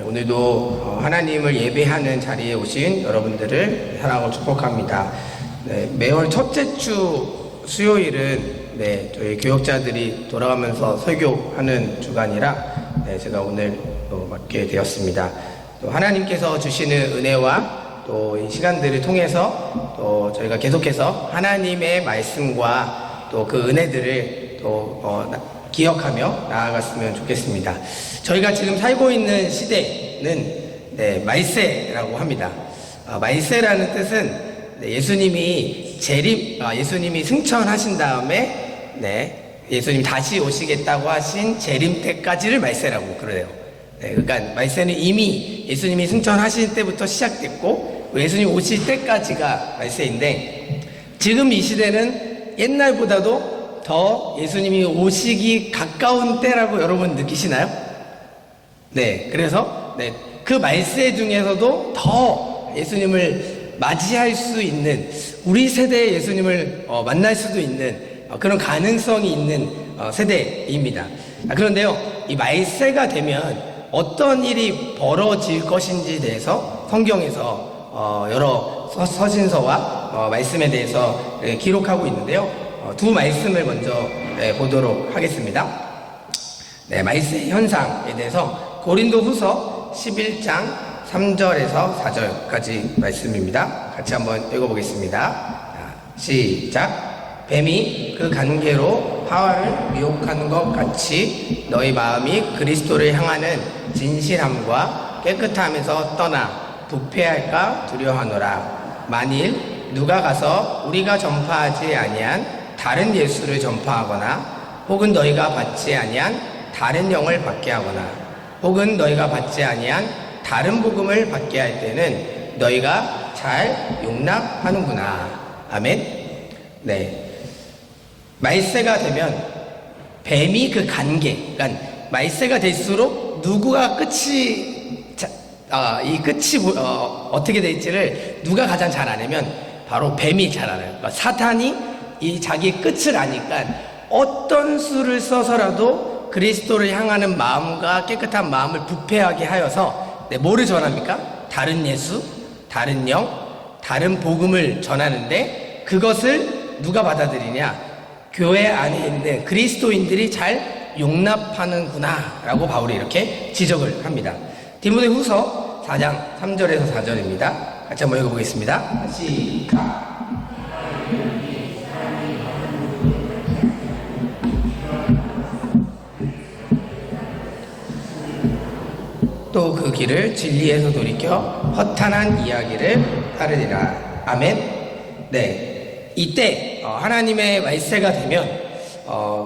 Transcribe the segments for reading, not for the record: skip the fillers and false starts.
오늘도 하나님을 예배하는 자리에 오신 여러분들을 사랑하고 축복합니다. 매월 첫째 주 수요일은 저희 교역자들이 돌아가면서 설교하는 주간이라 제가 오늘 또 맡게 되었습니다. 또 하나님께서 주시는 은혜와 또 이 시간들을 통해서 또 저희가 계속해서 하나님의 말씀과 또 그 은혜들을 또 기억하며 나아갔으면 좋겠습니다. 저희가 지금 살고 있는 시대는 말세라고 합니다. 말세라는 뜻은 예수님이 예수님이 승천하신 다음에 예수님 다시 오시겠다고 하신 재림 때까지를 말세라고 그래요. 그러니까 말세는 이미 예수님이 승천하신 때부터 시작됐고 예수님 오실 때까지가 말세인데, 지금 이 시대는 옛날보다도 더 예수님이 오시기 가까운 때라고 여러분 느끼시나요? 그래서 그 말세 중에서도 더 예수님을 맞이할 수 있는, 우리 세대의 예수님을 만날 수도 있는 그런 가능성이 있는 세대입니다. 그런데요, 이 말세가 되면 어떤 일이 벌어질 것인지에 대해서 성경에서 여러 서신서와 말씀에 대해서 기록하고 있는데요. 두 말씀을 먼저 보도록 하겠습니다. 말세 현상에 대해서 고린도 후서 11장 3절에서 4절까지 말씀입니다. 같이 한번 읽어보겠습니다. 시작. 뱀이 그 간계로 하와를 유혹하는 것 같이 너희 마음이 그리스도를 향하는 진실함과 깨끗함에서 떠나 부패할까 두려워하노라. 만일 누가 가서 우리가 전파하지 아니한 다른 예수를 전파하거나 혹은 너희가 받지 아니한 다른 영을 받게 하거나 혹은 너희가 받지 아니한 다른 복음을 받게 할 때는 너희가 잘 용납하는구나. 아멘. 말세가 되면 뱀이 그 간계, 그러니까 말세가 될수록 누구가 이 끝이 어떻게 될지를 누가 가장 잘 아냐면 바로 뱀이 잘 알아요. 그러니까 사탄이 이 자기 끝을 아니까 어떤 수를 써서라도 그리스도를 향하는 마음과 깨끗한 마음을 부패하게 하여서 뭐를 전합니까? 다른 예수, 다른 영, 다른 복음을 전하는데 그것을 누가 받아들이냐? 교회 안에 있는 그리스도인들이 잘 용납하는구나 라고 바울이 이렇게 지적을 합니다. 디모데 후서 4장 3절에서 4절입니다. 같이 한번 읽어보겠습니다. 시작. 또 그 길을 진리에서 돌이켜 허탄한 이야기를 따르리라. 아멘. 이때 하나님의 말세가 되면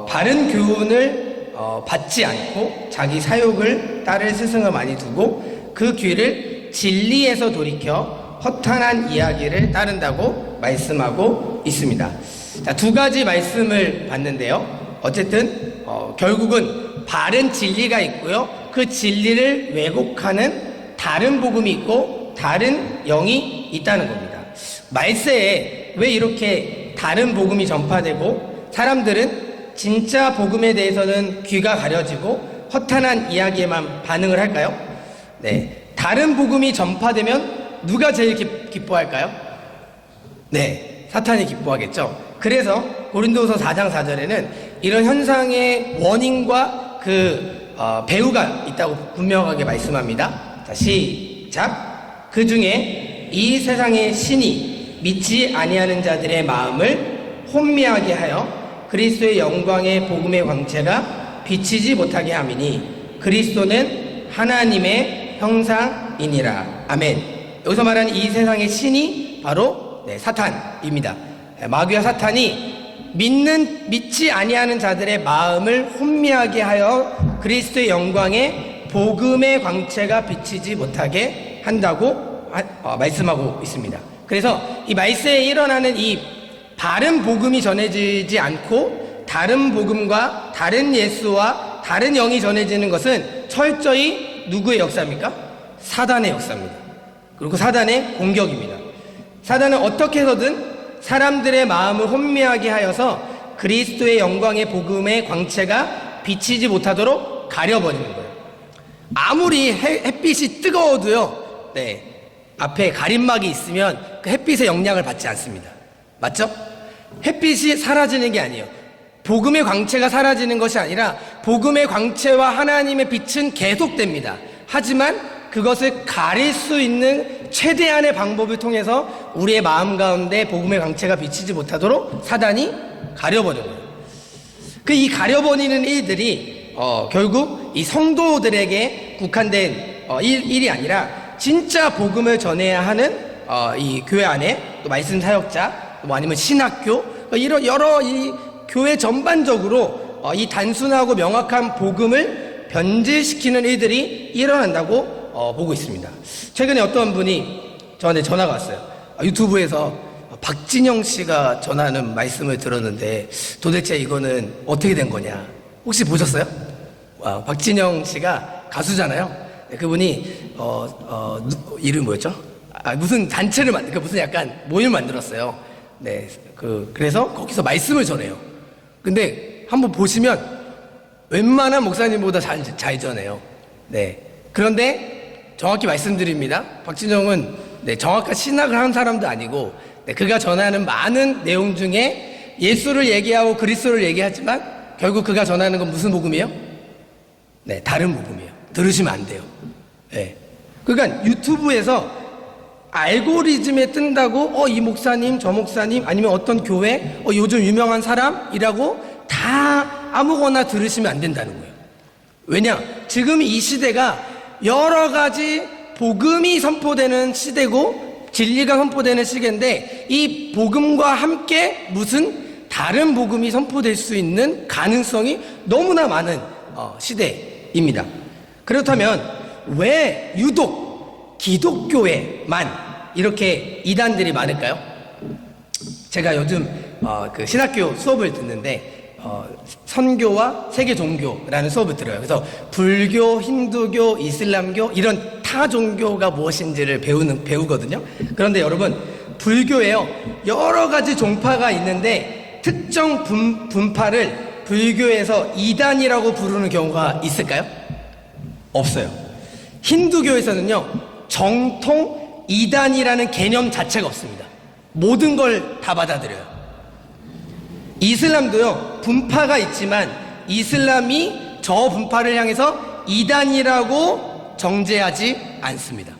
바른 교훈을 받지 않고 자기 사욕을 따를 스승을 많이 두고 그 귀를 진리에서 돌이켜 허탄한 이야기를 따른다고 말씀하고 있습니다. 자, 두 가지 말씀을 봤는데요. 어쨌든 결국은 바른 진리가 있고요. 그 진리를 왜곡하는 다른 복음이 있고 다른 영이 있다는 겁니다. 말세에 왜 이렇게 다른 복음이 전파되고 사람들은 진짜 복음에 대해서는 귀가 가려지고 허탄한 이야기에만 반응을 할까요? 다른 복음이 전파되면 누가 제일 기뻐할까요? 사탄이 기뻐하겠죠. 그래서 고린도후서 4장 4절에는 이런 현상의 원인과 배후가 있다고 분명하게 말씀합니다. 자, 시작. 그 중에 이 세상의 신이 믿지 아니하는 자들의 마음을 혼미하게 하여 그리스도의 영광의 복음의 광채가 비치지 못하게 함이니 그리스도는 하나님의 형상이니라. 아멘. 여기서 말하는 이 세상의 신이 바로 사탄입니다. 마귀와 사탄이 믿지 아니하는 자들의 마음을 혼미하게 하여 그리스도의 영광의 복음의 광채가 비치지 못하게 한다고 말씀하고 있습니다. 그래서 이 말세에 일어나는 이 바른 복음이 전해지지 않고 다른 복음과 다른 예수와 다른 영이 전해지는 것은 철저히 누구의 역사입니까? 사단의 역사입니다. 그리고 사단의 공격입니다. 사단은 어떻게 해서든 사람들의 마음을 혼미하게 하여서 그리스도의 영광의 복음의 광채가 비치지 못하도록 가려버리는 거예요. 아무리 햇빛이 뜨거워도요, 네, 앞에 가림막이 있으면 그 햇빛의 영향을 받지 않습니다. 맞죠? 햇빛이 사라지는 게 아니에요. 복음의 광채가 사라지는 것이 아니라 복음의 광채와 하나님의 빛은 계속됩니다. 하지만 그것을 가릴 수 있는 최대한의 방법을 통해서 우리의 마음 가운데 복음의 광채가 비치지 못하도록 사단이 가려버려요. 이 가려버리는 일들이 결국 이 성도들에게 국한된 일이 아니라 진짜 복음을 전해야 하는 이 교회 안에 또 말씀 사역자 뭐 아니면 신학교 이런 여러 이 교회 전반적으로 이 단순하고 명확한 복음을 변질시키는 일들이 일어난다고 보고 있습니다. 최근에 어떤 분이 저한테 전화가 왔어요. 유튜브에서 박진영 씨가 전하는 말씀을 들었는데 도대체 이거는 어떻게 된 거냐? 혹시 보셨어요? 박진영 씨가 가수잖아요. 그분이 이름 뭐였죠? 무슨 단체를 무슨 약간 모임을 만들었어요. 네, 그래서 거기서 말씀을 전해요. 근데 한번 보시면 웬만한 목사님보다 잘 전해요. 네, 그런데 정확히 말씀드립니다. 박진영은 정확한 신학을 한 사람도 아니고 그가 전하는 많은 내용 중에 예수를 얘기하고 그리스도를 얘기하지만 결국 그가 전하는 건 무슨 복음이에요? 네, 다른 복음이에요. 들으시면 안 돼요. 네. 그러니까 유튜브에서 알고리즘에 뜬다고 이 목사님 저 목사님 아니면 어떤 교회 요즘 유명한 사람이라고 다 아무거나 들으시면 안 된다는 거예요. 왜냐? 지금 이 시대가 여러 가지 복음이 선포되는 시대고 진리가 선포되는 시기인데 이 복음과 함께 무슨 다른 복음이 선포될 수 있는 가능성이 너무나 많은 시대입니다. 그렇다면 왜 유독 기독교에만 이렇게 이단들이 많을까요? 제가 요즘 그 신학교 수업을 듣는데 선교와 세계 종교라는 수업을 들어요. 그래서 불교, 힌두교, 이슬람교 이런 타 종교가 무엇인지를 배우거든요. 그런데 여러분, 불교에요 여러 가지 종파가 있는데 특정 분파를 불교에서 이단이라고 부르는 경우가 있을까요? 없어요. 힌두교에서는요 정통 이단이라는 개념 자체가 없습니다. 모든 걸 다 받아들여요. 이슬람도요 분파가 있지만 이슬람이 저 분파를 향해서 이단이라고 정죄하지 않습니다.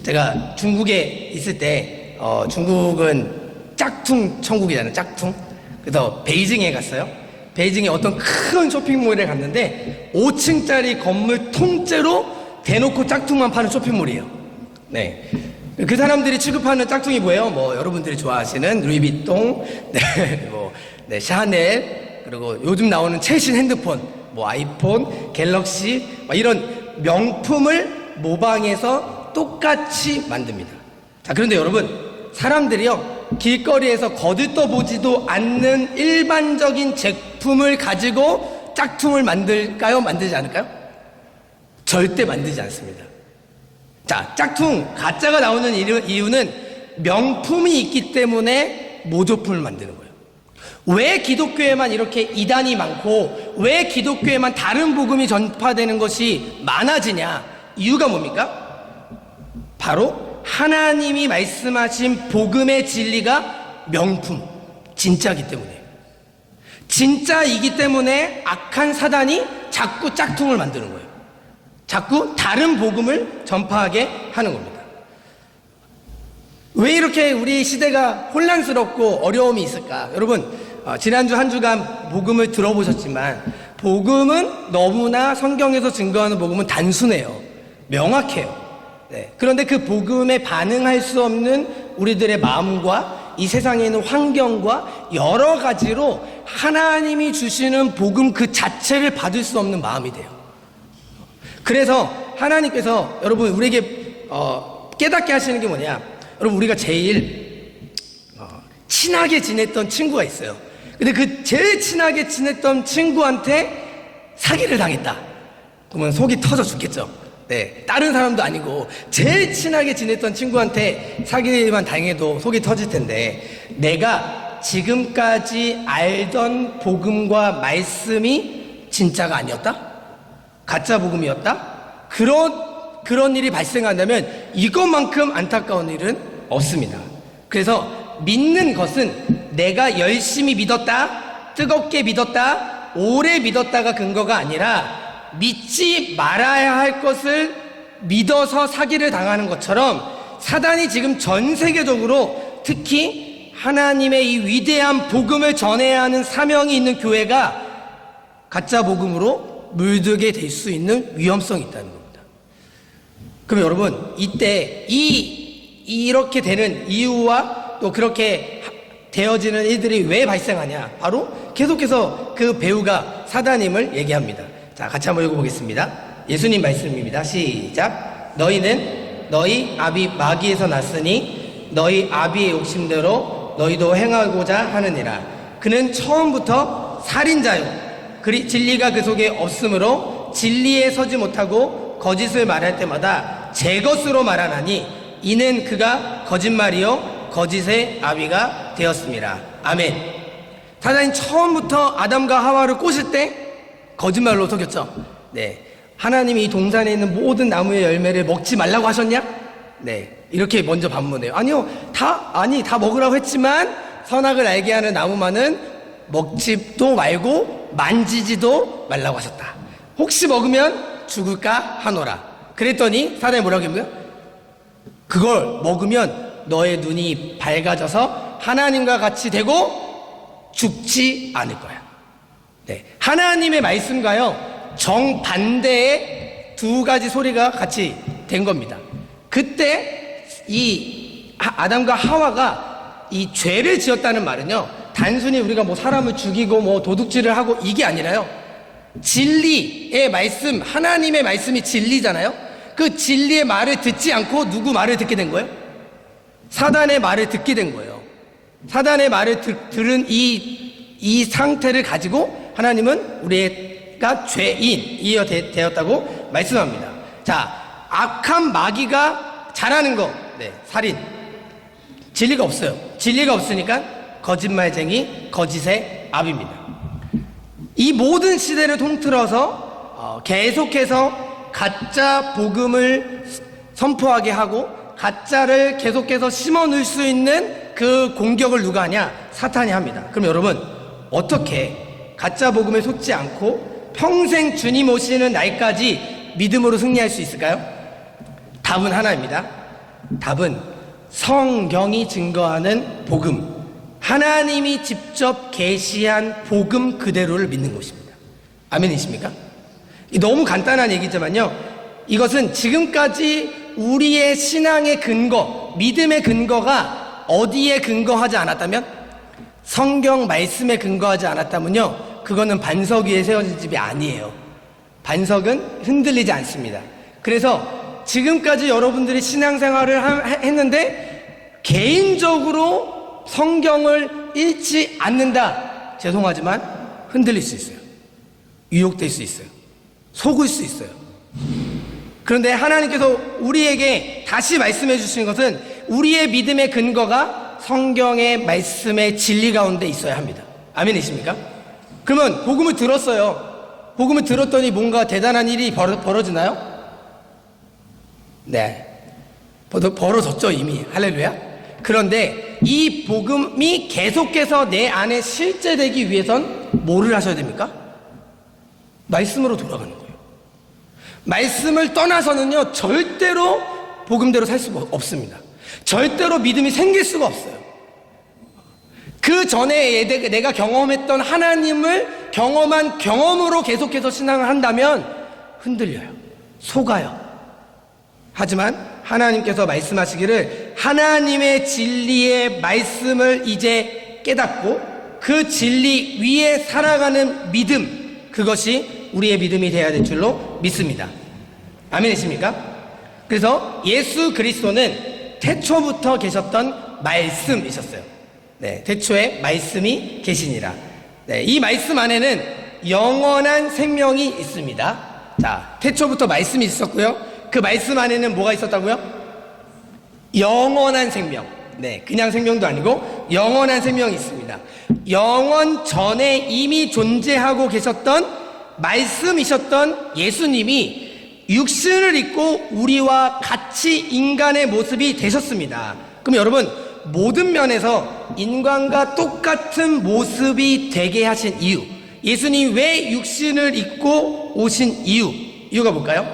제가 중국에 있을 때 중국은 짝퉁 천국이잖아요. 짝퉁. 그래서 베이징에 갔어요. 베이징에 어떤 큰 쇼핑몰에 갔는데 5층짜리 건물 통째로 대놓고 짝퉁만 파는 쇼핑몰이에요. 네. 그 사람들이 취급하는 짝퉁이 뭐예요? 뭐 여러분들이 좋아하시는 루이비통, 샤넬, 그리고 요즘 나오는 최신 핸드폰, 뭐 아이폰, 갤럭시 이런 명품을 모방해서 똑같이 만듭니다. 자, 그런데 여러분, 사람들이요 길거리에서 거들떠보지도 않는 일반적인 제품을 가지고 짝퉁을 만들까요? 만들지 않을까요? 절대 만들지 않습니다. 자, 짝퉁, 가짜가 나오는 이유는 명품이 있기 때문에 모조품을 만드는 거예요. 왜 기독교에만 이렇게 이단이 많고 왜 기독교에만 다른 복음이 전파되는 것이 많아지냐? 이유가 뭡니까? 바로 하나님이 말씀하신 복음의 진리가 명품, 진짜이기 때문에. 진짜이기 때문에 악한 사단이 자꾸 짝퉁을 만드는 거예요. 자꾸 다른 복음을 전파하게 하는 겁니다. 왜 이렇게 우리 시대가 혼란스럽고 어려움이 있을까? 여러분, 지난주 한 주간 복음을 들어보셨지만 복음은 너무나 성경에서 증거하는 복음은 단순해요. 명확해요. 네. 그런데 그 복음에 반응할 수 없는 우리들의 마음과 이 세상에 있는 환경과 여러 가지로 하나님이 주시는 복음 그 자체를 받을 수 없는 마음이 돼요. 그래서 하나님께서 여러분 우리에게 깨닫게 하시는 게 뭐냐? 여러분, 우리가 제일 친하게 지냈던 친구가 있어요. 근데 그 제일 친하게 지냈던 친구한테 사기를 당했다. 그러면 속이 터져 죽겠죠. 네, 다른 사람도 아니고 제일 친하게 지냈던 친구한테 사기만 당해도 속이 터질 텐데, 내가 지금까지 알던 복음과 말씀이 진짜가 아니었다? 가짜 복음이었다? 그런 일이 발생한다면 이것만큼 안타까운 일은 없습니다. 그래서 믿는 것은 내가 열심히 믿었다, 뜨겁게 믿었다, 오래 믿었다가 근거가 아니라 믿지 말아야 할 것을 믿어서 사기를 당하는 것처럼 사단이 지금 전 세계적으로 특히 하나님의 이 위대한 복음을 전해야 하는 사명이 있는 교회가 가짜 복음으로 물들게 될 수 있는 위험성이 있다는 겁니다. 그럼 여러분, 이때 이렇게 되는 이유와 또 그렇게 되어지는 일들이 왜 발생하냐? 바로 계속해서 그 배우가 사단임을 얘기합니다. 자, 같이 한번 읽어보겠습니다. 예수님 말씀입니다. 시작. 너희는 너희 아비 마귀에서 났으니 너희 아비의 욕심대로 너희도 행하고자 하느니라. 그는 처음부터 살인자요 진리가 그 속에 없으므로 진리에 서지 못하고 거짓을 말할 때마다 제 것으로 말하나니 이는 그가 거짓말이요 거짓의 아비가 되었습니다. 아멘. 사단이 처음부터 아담과 하와를 꼬실 때 거짓말로 속였죠. 네, 하나님이 이 동산에 있는 모든 나무의 열매를 먹지 말라고 하셨냐? 네, 이렇게 먼저 반문해요. 아니요, 다 먹으라고 했지만 선악을 알게 하는 나무만은 먹지도 말고 만지지도 말라고 하셨다. 혹시 먹으면 죽을까 하노라. 그랬더니 사단이 뭐라고 했냐면 그걸 먹으면 너의 눈이 밝아져서 하나님과 같이 되고 죽지 않을 거야. 네, 하나님의 말씀과요 정반대의 두 가지 소리가 같이 된 겁니다. 그때 이 아담과 하와가 이 죄를 지었다는 말은요 단순히 우리가 뭐 사람을 죽이고 뭐 도둑질을 하고 이게 아니라요 진리의 말씀, 하나님의 말씀이 진리잖아요. 그 진리의 말을 듣지 않고 누구 말을 듣게 된 거예요? 사단의 말을 듣게 된 거예요. 사단의 말을 들은 이 상태를 가지고 하나님은 우리가 죄인이 되었다고 말씀합니다. 자, 악한 마귀가 잘하는 거, 네, 살인. 진리가 없어요. 진리가 없으니까 거짓말쟁이, 거짓의 아비입니다. 이 모든 시대를 통틀어서 계속해서 가짜 복음을 선포하게 하고 가짜를 계속해서 심어놓을 수 있는 그 공격을 누가 하냐? 사탄이 합니다. 그럼 여러분, 어떻게 가짜 복음에 속지 않고 평생 주님 오시는 날까지 믿음으로 승리할 수 있을까요? 답은 하나입니다. 답은 성경이 증거하는 복음, 하나님이 직접 계시한 복음 그대로를 믿는 것입니다. 아멘이십니까? 너무 간단한 얘기지만요, 이것은 지금까지 우리의 신앙의 근거, 믿음의 근거가 어디에 근거하지 않았다면, 성경 말씀에 근거하지 않았다면요, 그거는 반석 위에 세워진 집이 아니에요. 반석은 흔들리지 않습니다. 그래서 지금까지 여러분들이 신앙생활을 했는데 개인적으로 성경을 읽지 않는다, 죄송하지만 흔들릴 수 있어요. 유혹될 수 있어요. 속을 수 있어요. 그런데 하나님께서 우리에게 다시 말씀해 주시는 것은 우리의 믿음의 근거가 성경의 말씀의 진리 가운데 있어야 합니다. 아멘이십니까? 그러면 복음을 들었어요. 복음을 들었더니 뭔가 대단한 일이 벌어지나요? 네, 벌어졌죠 이미. 할렐루야. 그런데 이 복음이 계속해서 내 안에 실제되기 위해선 뭐를 하셔야 됩니까? 말씀으로 돌아가는 거예요. 말씀을 떠나서는요 절대로 복음대로 살 수가 없습니다. 절대로 믿음이 생길 수가 없어요. 그 전에 내가 경험했던 하나님을 경험한 경험으로 계속해서 신앙을 한다면 흔들려요. 속아요. 하지만 하나님께서 말씀하시기를 하나님의 진리의 말씀을 이제 깨닫고 그 진리 위에 살아가는 믿음, 그것이 우리의 믿음이 되어야 될 줄로 믿습니다. 아멘이십니까? 그래서 예수 그리스도는 태초부터 계셨던 말씀이셨어요. 네, 태초에 말씀이 계시니라. 네, 이 말씀 안에는 영원한 생명이 있습니다. 자, 태초부터 말씀이 있었고요. 그 말씀 안에는 뭐가 있었다고요? 영원한 생명. 네, 그냥 생명도 아니고 영원한 생명이 있습니다. 영원 전에 이미 존재하고 계셨던 말씀이셨던 예수님이 육신을 입고 우리와 같이 인간의 모습이 되셨습니다. 그럼 여러분, 모든 면에서 인간과 똑같은 모습이 되게 하신 이유, 예수님이 왜 육신을 입고 오신 이유가 뭘까요?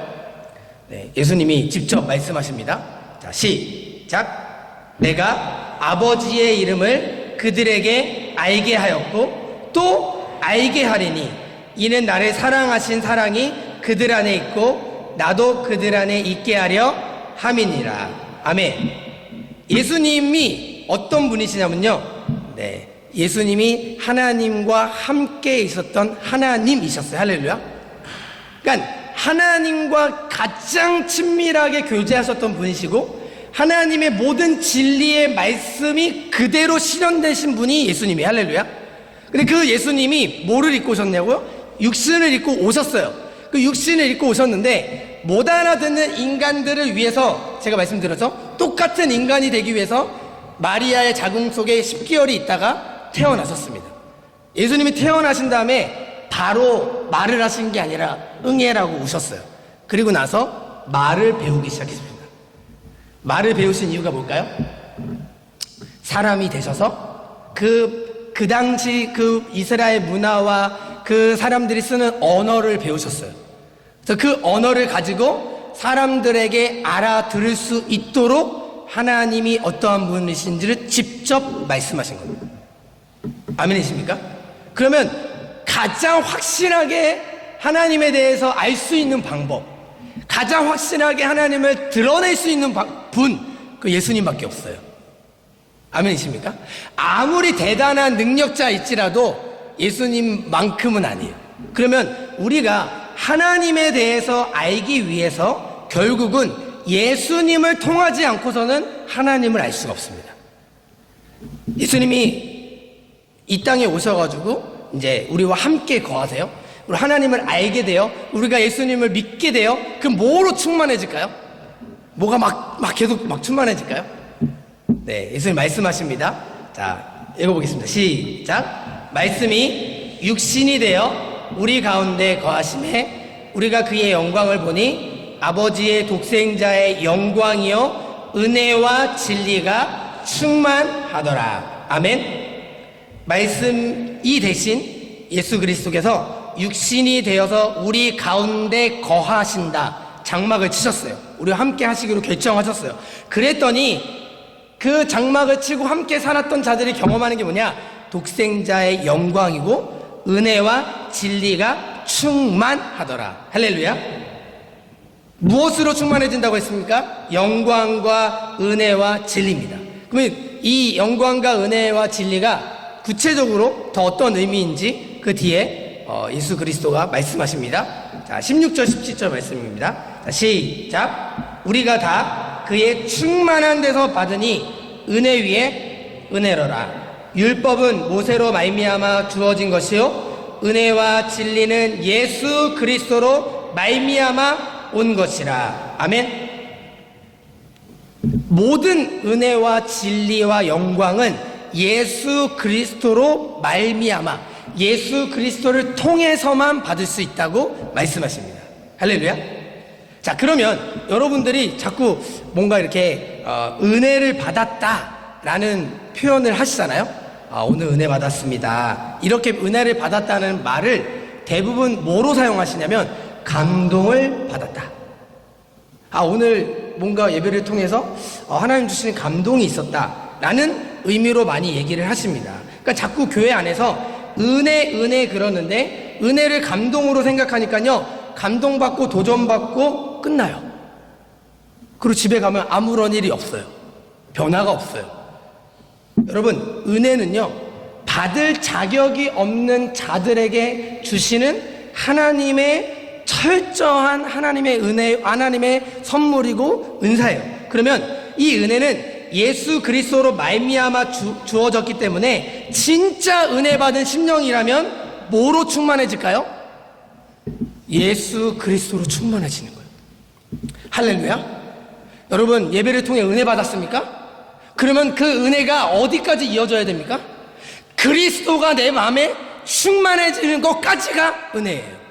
네, 예수님이 직접 말씀하십니다. 자, 시작. 내가 아버지의 이름을 그들에게 알게 하였고 또 알게 하리니 이는 나를 사랑하신 사랑이 그들 안에 있고 나도 그들 안에 있게 하려 함이니라. 아멘. 예수님이 어떤 분이시냐면요, 네, 예수님이 하나님과 함께 있었던 하나님이셨어요. 할렐루야. 그러니까 하나님과 가장 친밀하게 교제하셨던 분이시고 하나님의 모든 진리의 말씀이 그대로 실현되신 분이 예수님이에요. 할렐루야. 근데 그 예수님이 뭐를 입고 오셨냐고요? 육신을 입고 오셨어요. 그 육신을 입고 오셨는데 못 알아듣는 인간들을 위해서, 제가 말씀드렸죠, 똑같은 인간이 되기 위해서 마리아의 자궁 속에 10개월이 있다가 태어나셨습니다. 예수님이 태어나신 다음에 바로 말을 하신 게 아니라 응애라고 우셨어요. 그리고 나서 말을 배우기 시작했습니다. 말을 배우신 이유가 뭘까요? 사람이 되셔서 그 당시 그 이스라엘 문화와 그 사람들이 쓰는 언어를 배우셨어요. 그래서 그 언어를 가지고 사람들에게 알아들을 수 있도록 하나님이 어떠한 분이신지를 직접 말씀하신 겁니다. 아멘이십니까? 그러면 가장 확실하게 하나님에 대해서 알 수 있는 방법, 가장 확실하게 하나님을 드러낼 수 있는 분, 그 예수님밖에 없어요. 아멘이십니까? 아무리 대단한 능력자일지라도 예수님만큼은 아니에요. 그러면 우리가 하나님에 대해서 알기 위해서 결국은 예수님을 통하지 않고서는 하나님을 알 수가 없습니다. 예수님이 이 땅에 오셔가지고 이제 우리와 함께 거하세요. 우리 하나님을 알게 돼요. 우리가 예수님을 믿게 돼요. 그럼 뭐로 충만해질까요? 뭐가 막 계속 충만해질까요? 네, 예수님 말씀하십니다. 자, 읽어보겠습니다. 시작. 말씀이 육신이 되어 우리 가운데 거하심에 우리가 그의 영광을 보니 아버지의 독생자의 영광이요 은혜와 진리가 충만하더라. 아멘. 말씀이 되신 예수 그리스도께서 육신이 되어서 우리 가운데 거하신다. 장막을 치셨어요. 우리와 함께 하시기로 결정하셨어요. 그랬더니 그 장막을 치고 함께 살았던 자들이 경험하는 게 뭐냐? 독생자의 영광이고 은혜와 진리가 충만하더라. 할렐루야. 무엇으로 충만해진다고 했습니까? 영광과 은혜와 진리입니다. 그러면 이 영광과 은혜와 진리가 구체적으로 더 어떤 의미인지 그 뒤에 예수 그리스도가 말씀하십니다. 자, 16절 17절 말씀입니다. 자, 시작. 우리가 다 그의 충만한 데서 받으니 은혜 위에 은혜로라. 율법은 모세로 말미암아 주어진 것이요 은혜와 진리는 예수 그리스도로 말미암아 온 것이라. 아멘. 모든 은혜와 진리와 영광은 예수 그리스도로 말미암아 예수 그리스도를 통해서만 받을 수 있다고 말씀하십니다. 할렐루야. 자, 그러면 여러분들이 자꾸 뭔가 이렇게 은혜를 받았다라는 표현을 하시잖아요. 오늘 은혜 받았습니다. 이렇게 은혜를 받았다는 말을 대부분 뭐로 사용하시냐면 감동을 받았다. 오늘 뭔가 예배를 통해서 하나님 주시는 감동이 있었다라는 의미로 많이 얘기를 하십니다. 그러니까 자꾸 교회 안에서 은혜 그러는데 은혜를 감동으로 생각하니까요, 감동받고 도전받고 끝나요. 그리고 집에 가면 아무런 일이 없어요. 변화가 없어요. 여러분, 은혜는요, 받을 자격이 없는 자들에게 주시는 하나님의 철저한 하나님의 은혜, 하나님의 선물이고 은사예요. 그러면 이 은혜는 예수 그리스도로 말미암아 주어졌기 때문에 진짜 은혜 받은 심령이라면 뭐로 충만해질까요? 예수 그리스도로 충만해지는 거예요. 할렐루야. 여러분, 예배를 통해 은혜 받았습니까? 그러면 그 은혜가 어디까지 이어져야 됩니까? 그리스도가 내 마음에 충만해지는 것까지가 은혜예요.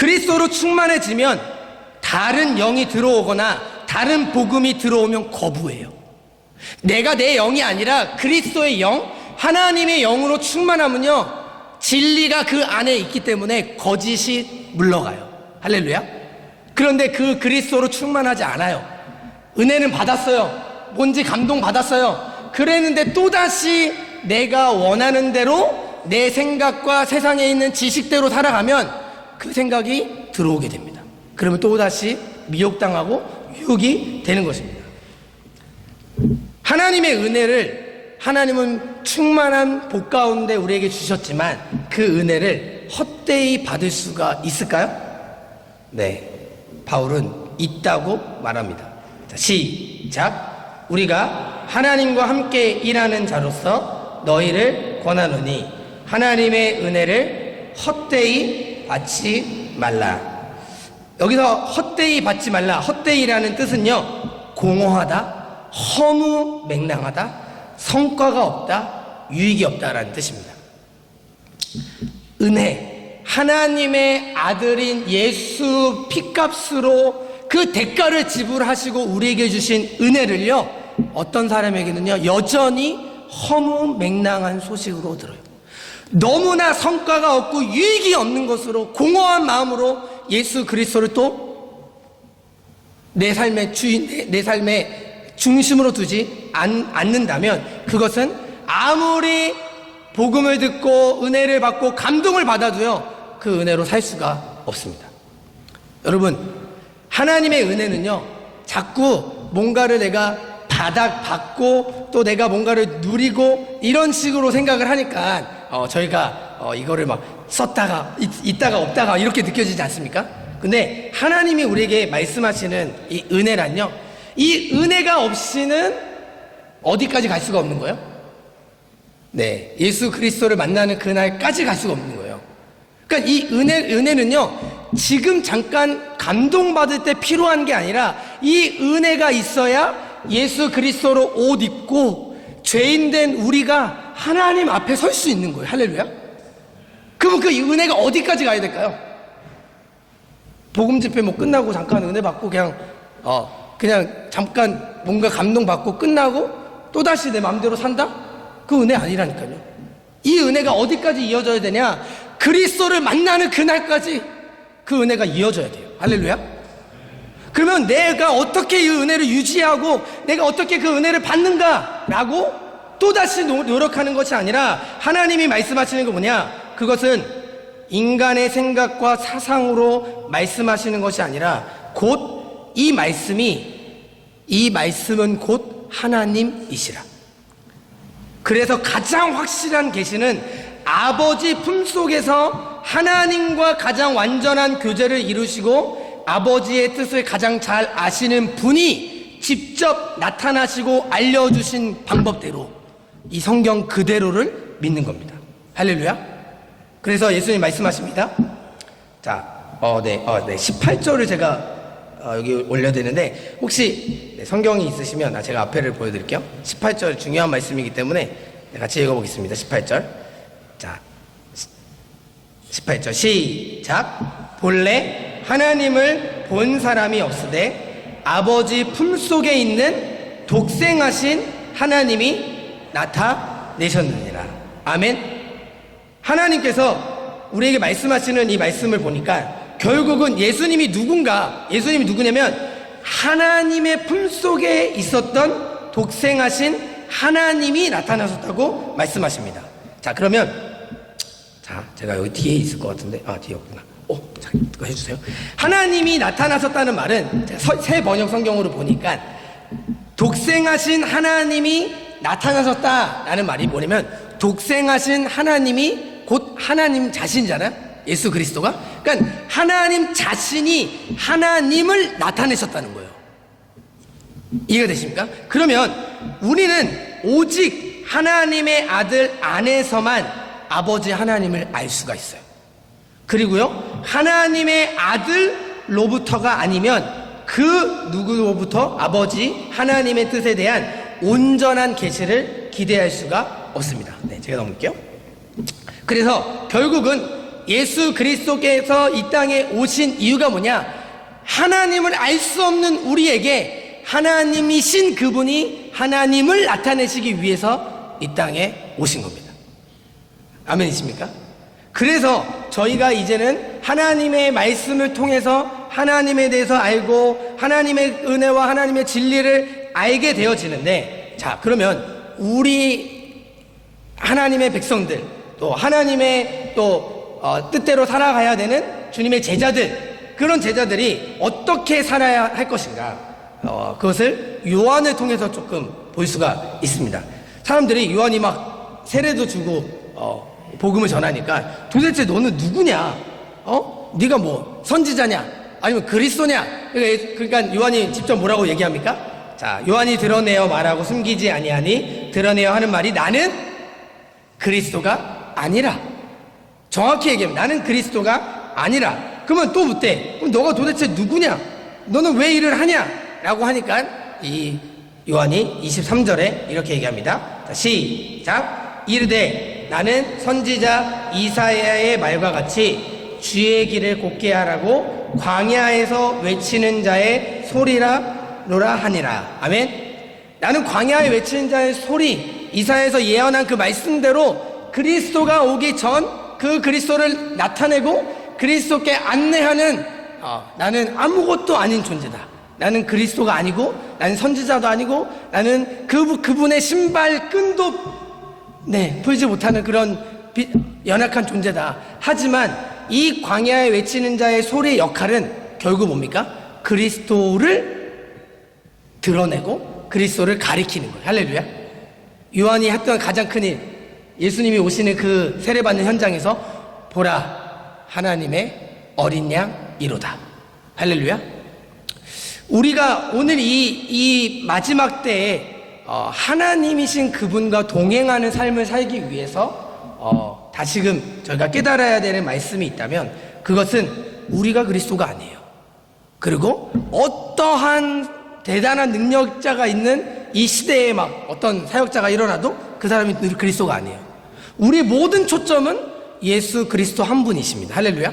그리스도로 충만해지면 다른 영이 들어오거나 다른 복음이 들어오면 거부해요. 내가 내 영이 아니라 그리스도의 영, 하나님의 영으로 충만하면요, 진리가 그 안에 있기 때문에 거짓이 물러가요. 할렐루야. 그런데 그 그리스도로 충만하지 않아요. 은혜는 받았어요. 뭔지 감동 받았어요. 그랬는데 또다시 내가 원하는 대로 내 생각과 세상에 있는 지식대로 살아가면 그 생각이 들어오게 됩니다. 그러면 또다시 미혹당하고 유혹이 되는 것입니다. 하나님의 은혜를 하나님은 충만한 복 가운데 우리에게 주셨지만 그 은혜를 헛되이 받을 수가 있을까요? 네, 바울은 있다고 말합니다. 자, 시작. 우리가 하나님과 함께 일하는 자로서 너희를 권하노니 하나님의 은혜를 헛되이 받지 말라. 여기서 헛되이 받지 말라, 헛되이라는 뜻은요, 공허하다, 허무맹랑하다, 성과가 없다, 유익이 없다라는 뜻입니다. 은혜, 하나님의 아들인 예수 피값으로 그 대가를 지불하시고 우리에게 주신 은혜를요, 어떤 사람에게는요 여전히 허무맹랑한 소식으로 들어요. 너무나 성과가 없고 유익이 없는 것으로 공허한 마음으로 예수 그리스도를 또 내 삶의 주인, 내 삶의 중심으로 두지 않는다면 그것은 아무리 복음을 듣고 은혜를 받고 감동을 받아도요 그 은혜로 살 수가 없습니다. 여러분, 하나님의 은혜는요 자꾸 뭔가를 내가 받고 또 내가 뭔가를 누리고 이런 식으로 생각을 하니까 저희가 이거를 막 썼다가 있다가 없다가 이렇게 느껴지지 않습니까? 근데 하나님이 우리에게 말씀하시는 이 은혜란요, 이 은혜가 없이는 어디까지 갈 수가 없는 거예요? 네, 예수 그리스도를 만나는 그날까지 갈 수가 없는 거예요. 그러니까 이 은혜는요 지금 잠깐 감동받을 때 필요한 게 아니라 이 은혜가 있어야 예수 그리스도로 옷 입고 죄인된 우리가 하나님 앞에 설 수 있는 거예요. 할렐루야. 그러면 그 은혜가 어디까지 가야 될까요? 복음 집회 뭐 끝나고 잠깐 은혜 받고 그냥 잠깐 뭔가 감동 받고 끝나고 또다시 내 마음대로 산다? 그 은혜 아니라니까요. 이 은혜가 어디까지 이어져야 되냐? 그리스도를 만나는 그날까지 그 은혜가 이어져야 돼요. 할렐루야. 그러면 내가 어떻게 이 은혜를 유지하고 내가 어떻게 그 은혜를 받는가라고 또다시 노력하는 것이 아니라 하나님이 말씀하시는 거 뭐냐? 그것은 인간의 생각과 사상으로 말씀하시는 것이 아니라 곧 이 말씀은 곧 하나님이시라. 그래서 가장 확실한 계시는 아버지 품속에서 하나님과 가장 완전한 교제를 이루시고 아버지의 뜻을 가장 잘 아시는 분이 직접 나타나시고 알려주신 방법대로 이 성경 그대로를 믿는 겁니다. 할렐루야. 그래서 예수님 말씀하십니다. 자, 18절을 제가 여기 올려야 되는데 혹시 성경이 있으시면 제가 앞에를 보여드릴게요. 18절 중요한 말씀이기 때문에 같이 읽어보겠습니다. 18절. 자, 18절 시작. 본래 하나님을 본 사람이 없으되 아버지 품속에 있는 독생하신 하나님이 나타내셨느니라. 아멘. 하나님께서 우리에게 말씀하시는 이 말씀을 보니까 결국은 예수님이 누구냐면 하나님의 품속에 있었던 독생하신 하나님이 나타나셨다고 말씀하십니다. 자, 그러면 제가 여기 뒤에 있을 것 같은데 뒤에 없구나. 자, 이거 해주세요. 하나님이 나타나셨다는 말은 새 번역 성경으로 보니까 독생하신 하나님이 나타나셨다라는 말이 뭐냐면 독생하신 하나님이 곧 하나님 자신이잖아요. 예수 그리스도가. 그러니까 하나님 자신이 하나님을 나타내셨다는 거예요. 이해가 되십니까? 그러면 우리는 오직 하나님의 아들 안에서만 아버지 하나님을 알 수가 있어요. 그리고요, 하나님의 아들로부터가 아니면 그 누구로부터 아버지 하나님의 뜻에 대한 온전한 계시를 기대할 수가 없습니다. 네, 제가 넘길게요. 그래서 결국은 예수 그리스도께서 이 땅에 오신 이유가 뭐냐? 하나님을 알 수 없는 우리에게 하나님이신 그분이 하나님을 나타내시기 위해서 이 땅에 오신 겁니다. 아멘이십니까? 그래서 저희가 이제는 하나님의 말씀을 통해서 하나님에 대해서 알고 하나님의 은혜와 하나님의 진리를 알게 되어지는데, 자, 그러면 우리 하나님의 백성들, 또 하나님의 뜻대로 살아가야 되는 주님의 제자들, 그런 제자들이 어떻게 살아야 할 것인가, 그것을 요한을 통해서 조금 볼 수가 있습니다. 사람들이 요한이 막 세례도 주고 복음을 전하니까 도대체 너는 누구냐? 네가 뭐 선지자냐? 아니면 그리스도냐? 그러니까 요한이 직접 뭐라고 얘기합니까? 자, 요한이 드러내어 말하고 숨기지 아니하니 드러내어 하는 말이 나는 그리스도가 아니라. 정확히 얘기하면 나는 그리스도가 아니라. 그러면 또 묻대. 그럼 너가 도대체 누구냐? 너는 왜 일을 하냐? 라고 하니까 이 요한이 23절에 이렇게 얘기합니다. 자, 시작. 이르되 나는 선지자 이사야의 말과 같이 주의 길을 곧게 하라고 광야에서 외치는 자의 소리라 하니라. 아멘. 나는 광야에 외치는 자의 소리, 이사야에서 예언한 그 말씀대로 그리스도가 오기 전 그 그리스도를 나타내고 그리스도께 안내하는, 나는 아무것도 아닌 존재다. 나는 그리스도가 아니고, 나는 선지자도 아니고, 나는 그분의 신발끈도 풀지 못하는 그런 연약한 존재다. 하지만 이 광야에 외치는 자의 소리의 역할은 결국 뭡니까? 그리스도를 드러내고 그리스도를 가리키는 거예요. 할렐루야. 요한이 했던 가장 큰 일, 예수님이 오시는 그 세례받는 현장에서 보라 하나님의 어린 양이로다. 할렐루야. 우리가 오늘 이 마지막 때에 하나님이신 그분과 동행하는 삶을 살기 위해서 다시금 저희가 깨달아야 되는 말씀이 있다면 그것은 우리가 그리스도가 아니에요. 그리고 어떠한 대단한 능력자가 있는 이 시대에 막 어떤 사역자가 일어나도 그 사람이 그리스도가 아니에요. 우리 모든 초점은 예수 그리스도 한 분이십니다. 할렐루야.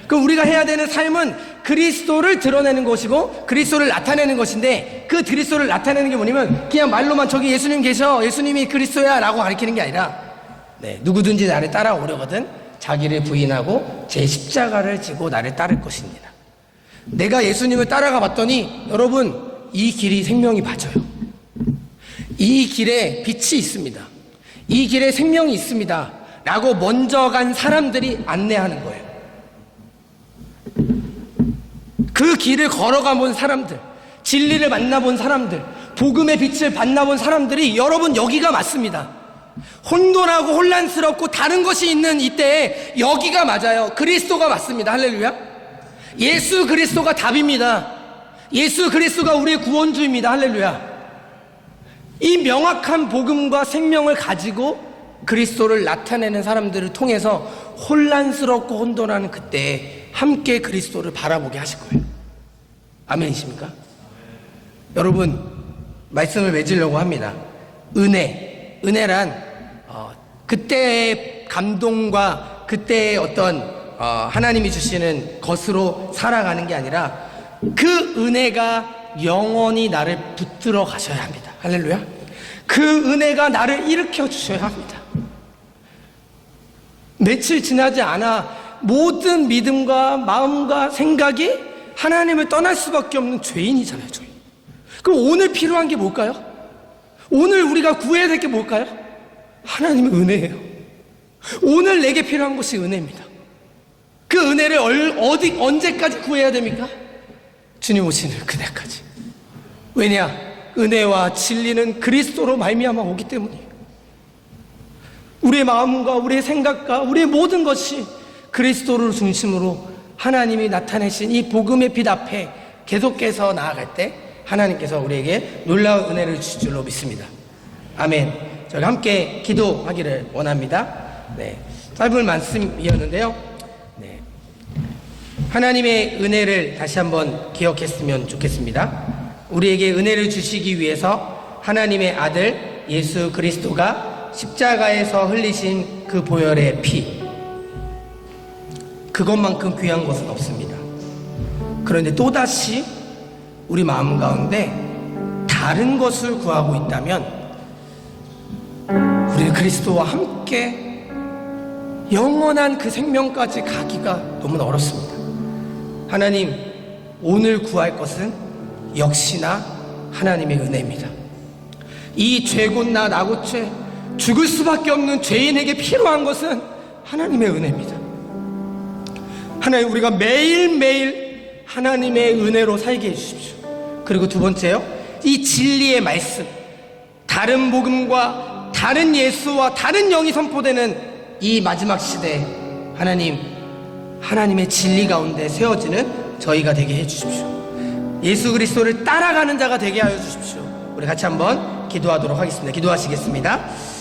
그럼 우리가 해야 되는 삶은 그리스도를 드러내는 것이고 그리스도를 나타내는 것인데, 그 그리스도를 나타내는 게 뭐냐면 그냥 말로만 저기 예수님 계셔, 예수님이 그리스도야 라고 가르치는 게 아니라, 누구든지 나를 따라오려거든 자기를 부인하고 제 십자가를 지고 나를 따를 것입니다. 내가 예수님을 따라가 봤더니 여러분, 이 길이 생명이 맞아요. 이 길에 빛이 있습니다. 이 길에 생명이 있습니다 라고 먼저 간 사람들이 안내하는 거예요. 그 길을 걸어가 본 사람들, 진리를 만나본 사람들, 복음의 빛을 만나본 사람들이 여러분 여기가 맞습니다. 혼돈하고 혼란스럽고 다른 것이 있는 이때에 여기가 맞아요. 그리스도가 맞습니다. 할렐루야. 예수 그리스도가 답입니다. 예수 그리스도가 우리의 구원주입니다. 할렐루야. 이 명확한 복음과 생명을 가지고 그리스도를 나타내는 사람들을 통해서 혼란스럽고 혼돈하는 그때에 함께 그리스도를 바라보게 하실 거예요. 아멘이십니까? 여러분, 말씀을 맺으려고 합니다. 은혜란 그때의 감동과 그때의 어떤 하나님이 주시는 것으로 살아가는 게 아니라 그 은혜가 영원히 나를 붙들어 가셔야 합니다. 할렐루야. 그 은혜가 나를 일으켜 주셔야 합니다. 며칠 지나지 않아 모든 믿음과 마음과 생각이 하나님을 떠날 수밖에 없는 죄인이잖아요. 죄인. 그럼 오늘 필요한 게 뭘까요? 오늘 우리가 구해야 될 게 뭘까요? 하나님의 은혜예요. 오늘 내게 필요한 것이 은혜입니다. 그 은혜를 언제까지 구해야 됩니까? 주님 오시는 그날까지. 왜냐? 은혜와 진리는 그리스도로 말미암아 오기 때문이에요. 우리의 마음과 우리의 생각과 우리의 모든 것이 그리스도를 중심으로 하나님이 나타내신 이 복음의 빛 앞에 계속해서 나아갈 때 하나님께서 우리에게 놀라운 은혜를 주실 줄로 믿습니다. 아멘. 저희 함께 기도하기를 원합니다. 짧은 말씀이었는데요. 하나님의 은혜를 다시 한번 기억했으면 좋겠습니다. 우리에게 은혜를 주시기 위해서 하나님의 아들 예수 그리스도가 십자가에서 흘리신 그 보혈의 피, 그것만큼 귀한 것은 없습니다. 그런데 또다시 우리 마음 가운데 다른 것을 구하고 있다면 우리는 그리스도와 함께 영원한 그 생명까지 가기가 너무 어렵습니다. 하나님, 오늘 구할 것은 역시나 하나님의 은혜입니다. 이 죄곤나 나고죄, 죽을 수밖에 없는 죄인에게 필요한 것은 하나님의 은혜입니다. 하나님, 우리가 매일매일 하나님의 은혜로 살게 해주십시오. 그리고 두 번째요, 이 진리의 말씀, 다른 복음과 다른 예수와 다른 영이 선포되는 이 마지막 시대에 하나님의 진리 가운데 세워지는 저희가 되게 해주십시오. 예수 그리스도를 따라가는 자가 되게 하여 주십시오. 우리 같이 한번 기도하도록 하겠습니다. 기도하시겠습니다.